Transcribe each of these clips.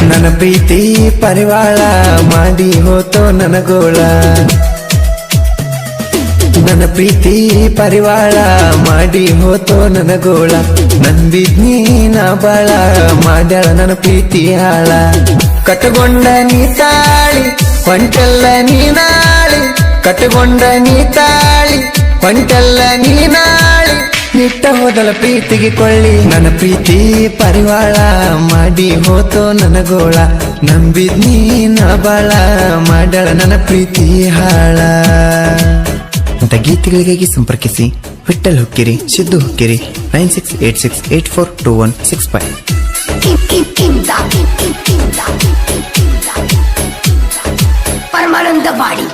ನನ್ನ ಪ್ರೀತಿ ಪರಿವಾಳ ಮಾಡಿ ಹೋತೋ ನನಗೋಳ ನನ್ನ ಪ್ರೀತಿ ಪರಿವಾಳ ಮಾಡಿ ಹೋತೋ ನನಗೋಳ ನಂಬಿದ್ನಿ ನಾ ಬಾಳ ಮಾಡ್ಯಾಳ ನನ್ನ ಪ್ರೀತಿ ಹಾಳ ಕಟ್ಟಗೊಂಡ ನೀ ತಾಳಿ ಹೊಂಟೆಲ್ಲ ನೀನಾಳಿ ಕಟ್ಟಗೊಂಡ ನೀ ತಾಳಿ ಹೊಂಟೆಲ್ಲ ನೀನಾಳಿ ನಿಟ್ಟ ಹೋದಲ ಪ್ರೀತಿಗೆ ಕೊಳ್ಳಿ ನನ್ನ ಪ್ರೀತಿ ಪರಿವಾಳ ಮಾಡಿ ಹೋತೋ ನನಗೋಳ ನಂಬಿದ್ನಿ ನಾ ಬಾಳ ಮಾಡ್ಯಾಳ ನನ್ನ ಪ್ರೀತಿ ಹಾಳ ಅಂತ ಗೀತೆಗಳಿಗಾಗಿ ಸಂಪರ್ಕಿಸಿ ವಿಠಲ್ ಹುಕ್ಕಿರಿ ಸಿದ್ದು ಹುಕ್ಕಿರಿ 9686842165 ಪರಮಾನಂದ ಬಾಡಿ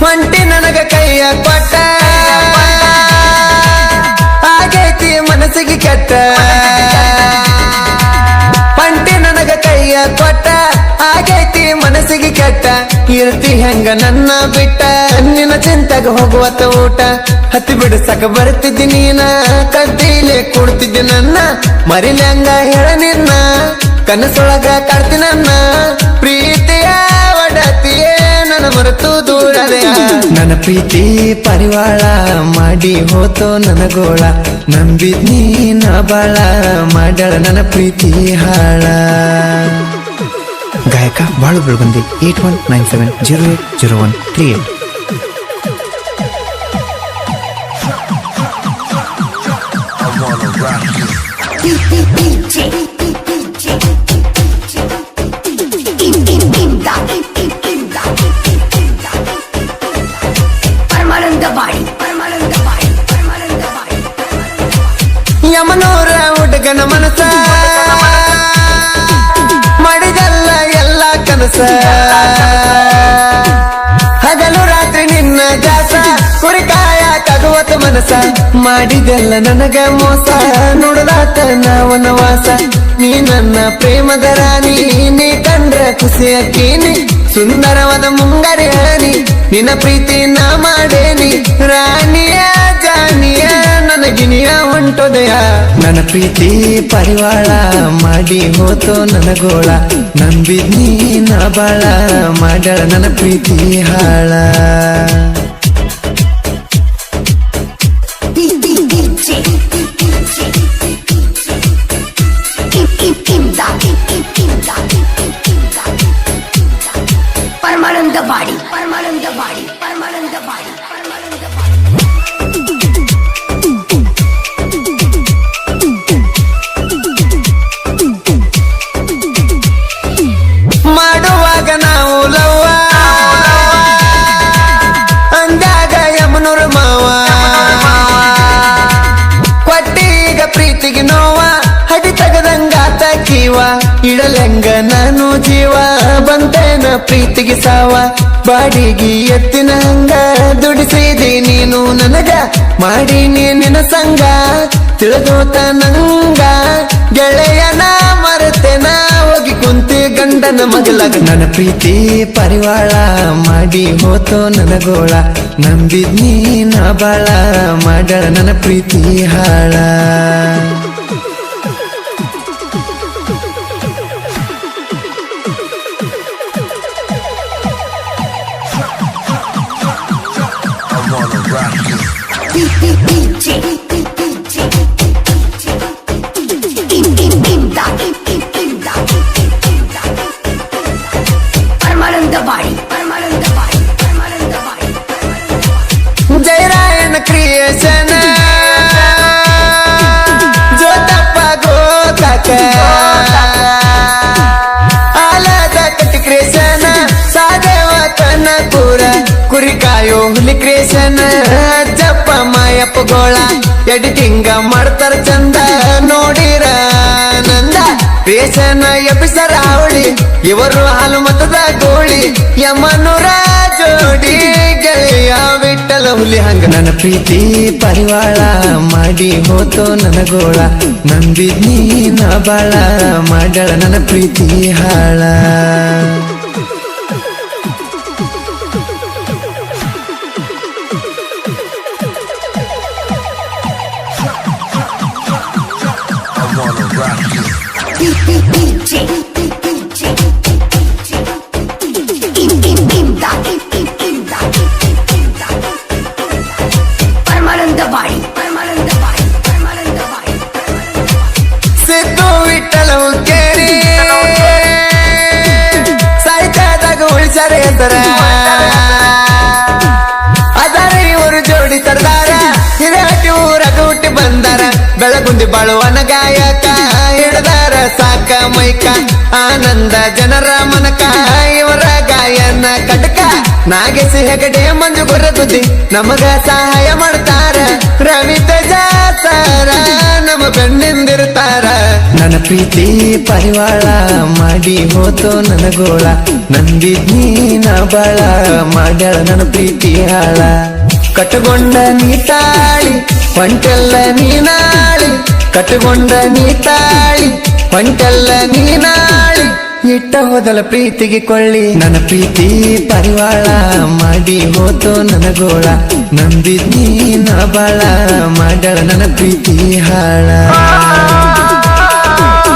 ಹೊಂಟಿ ನನಗ ಕೈಯ ಕೊಟ್ಟ ಆಗೈತಿ ಮನಸ್ಸಿಗೆ ಕೆಟ್ಟ ಹೊಂಟಿ ನನಗ ಕೈಯ ಕೊಟ್ಟ ಆಗೈತಿ ಮನಸ್ಸಿಗೆ ಕೆಟ್ಟ ಇರ್ತಿ ಹೆಂಗ ನನ್ನ ಬಿಟ್ಟ ನಿನ್ನ ಚಿಂತೆಗೆ ಹೋಗುವತ್ತ ಊಟ ಹತ್ತಿ ಬಿಡಿಸಕ ಬರ್ತಿದ್ದಿ ನೀನ ಕಡ್ಡಿಲೆ ಕೊಡ್ತಿದ್ದಿ ನನ್ನ ಮರಿಲ್ಯಾಂಗ ಹೇಳ ನಿನ್ನ ಕನಸೊಳಗ ಕಾಡ್ತಿ ನನ್ನ ಪ್ರೀತಿಯ ಒಡತಿಯೇ ನನ್ನ ಮರೆತು ದೂರದೆಯ ನನ್ನ ಪ್ರೀತಿ ಪರಿವಾಳ ಮಾಡಿ ಹೋತೋ ನನಗೋಳ ನಂಬಿದ್ನಿ ನಾ ಬಾಳ ಮಾಡ್ಯಾಳ ನನ್ನ ಪ್ರೀತಿ ಹಾಳ ಗಾಯಕ ಬಾಳು ಬೆಳಗುಂದಿ 8197080138 ಯಮನೂರ ಹುಡುಗನ ಮನಸ ಮಾಡಿದಲ್ಲ ಎಲ್ಲ ಕನಸ ಹಗಲು ರಾತ್ರಿ ನಿನ್ನ ಜಾಸ ಕುರಿಕಾಯ ಕಗುವತ ಮನಸ ಮಾಡಿದೆಲ್ಲ ನನಗ ಮೋಸ ನುಡದಾತ ನಾವನ ವಾಸ ನೀ ನನ್ನ ಪ್ರೇಮದ ರಾಣಿ ನೀ ಕಂಡ್ರ ಖುಷಿಯಕ್ಕೀನಿ ಸುಂದರವಾದ ಮುಂಗಾರಿ ಹನಿ ನಿನ್ನ ಪ್ರೀತಿ ನಾ ಮಾಡೇನಿ ರಾಣಿಯ ಜಾನಿಯ ನನಗಿನಿಯ ಹೊಂಟೋದಯ ನನ್ನ ಪ್ರೀತಿ ಪರಿವಾಳ ಮಾಡಿ ಹೋತೋ ನನಗೋಳ ನಂಬಿದ್ನಿ ನಾ ಬಾಳ ಮಾಡ್ಯಾಳ ನನ್ನ ಪ್ರೀತಿ ಹಾಳ ಪರಮಾನಂದ ಬಾಡಿ ಮಾಡುವಾಗ ನಾವು ಲವ್ವ ಅಂದಾಗ ಯಮನೂರ ಮಾವ ಕೊಟ್ಟೀಗ ಪ್ರೀತಿಗೆ ನೋವ ಹಡಿ ತಗದಂಗಾತ ಕೀವ ಇಡಲೆಂಗ ನಾನು ಜೀವ ಬಂತೇನ ಪ್ರೀತಿಗೆ ಸಾವ ಬಾಡಿಗೆ ಎತ್ತಿನ ಹಂಗ ದುಡಿಸಿದಿ ನೀನು ನನಗ ಮಾಡಿ ನಿನ್ನ ಸಂಗ ತಿಳಿದೋತ ನಂಗ ಗೆಳೆಯನ ಮರೆತೆನ ಹೋಗಿ ಕುಂತಿ ಗಂಡನ ಮಗಲಾಗ ನನ್ನ ಪ್ರೀತಿ ಪರಿವಾಳ ಮಾಡಿ ಹೋತೋ ನನಗೋಳ ನಂಬಿದ್ನಿ ನಾ ಬಾಳ ಮಾಡ್ಯಾಳ ನನ್ನ ಪ್ರೀತಿ ಹಾಳ ಜಯರಾಯನ ಕ್ರಿಯೇಷನ್ ಜೋತಪ್ಪ ಗೋಕಾಕ ಆಲದ ಕಟ್ಟಿ ಕ್ರಿಯೇಷನ್ ಸಾದೇವ ಕನ್ನಪುರ ಕುರಿಕಾಯೋ ಹುಲಿ ಕ್ರಿಯೇಷನ್ ಅಜ್ಜಪ್ಪ ಮಾಯಪ್ಪ ಗೋಳ ಎಡಿಟಿಂಗ ಮಾಡ್ತಾರ ಚಂದ ನೋಡಿರ ನಂದ ಪ್ರಿಯ ಸ್ಟೇಷನ್ ಎಪಿಸರ್ ಅವಳಿ ಇವರು ಹಾಲು ಮತದ ಗೋಳಿ ಯಮನುರ ಜೋಡಿ ಗೆಳೆಯ ಬಿಟ್ಟಲ ಹುಲಿ ಹಂಗ ನನ್ನ ಪ್ರೀತಿ ಪರಿವಾಳ ಮಾಡಿ ಹೋತೋ ನನ್ನ ಗೋಳ ನಂಬಿದ್ನಿ ನಾ ಬಾಳ ಮಾಡಳ ನನ್ನ ಪ್ರೀತಿ ಹಾಳ परमानंदवाडी परमानंदवाडी परमानंदवाडी ಸಿದ್ದು ವಿಠಲ ಹುಕ್ಕೇರಿ ಸಾಹಿತ್ಯದಾಗ ಉಳಿಸಾರೆ ಅಂತಾರ ಅದಾರ ಇವರು ಜೋಡಿ ತರದಾರ ಹಿರಾಟಿ ಊರಾಗ ಹುಟ್ಟಿ ಬಂದಾರ ಬೆಳಗುಂದಿ ಬಾಳುವನ ಗಾಯಕ ಹಿಡ್ದಾರ ಸಾಕ ಮೈಕ ಆನಂದ ಜನರ ಮನಕ ಇವರ ಗಾಯನ ಕಟಕ ನಾಗೇಶ್ ಹೆಗಡೆ ಮಂಜು ಗುರಗುದ್ದಿ ನಮಗ ಸಹಾಯ ಮಾಡ್ತಾರ ರವಿ ತೇಜಾಸರ ನಮ್ಮ ಬೆನ್ನಿಂದಿರ್ತಾರ ನನ್ನ ಪ್ರೀತಿ ಪರಿವಾಳ ಮಾಡಿ ಹೋತೋ ನನ್ನ ಗೋಳ ನಂದಿದ್ನಿ ನಾ ಬಾಳ ಮಾಡ್ಯಾಳ ನನ್ನ ಪ್ರೀತಿ ಹಾಳ ಕಟ್ಟಗೊಂಡ ನೀ ತಾಳಿ ಹೊಂಟೆಲ್ಲ ನೀನಾಳಿ ಕಟ್ಟಗೊಂಡ ನೀ ತಾಳಿ ಹೊಂಟೆಲ್ಲ ನೀನಾಳಿ ಇಟ್ಟ ಹೋದಲ ಪ್ರೀತಿಗೆ ಕೊಳ್ಳಿ ನನ್ನ ಪ್ರೀತಿ ಪರಿವಾಳ ಮಾಡಿ ಹೋತೋ ನನ್ನ ಗೋಳ ನಂಬಿದ್ನಿ ನಾ ಬಾಳ ಮಾಡ್ಯಾಳ ನನ್ನ ಪ್ರೀತಿ ಹಾಳ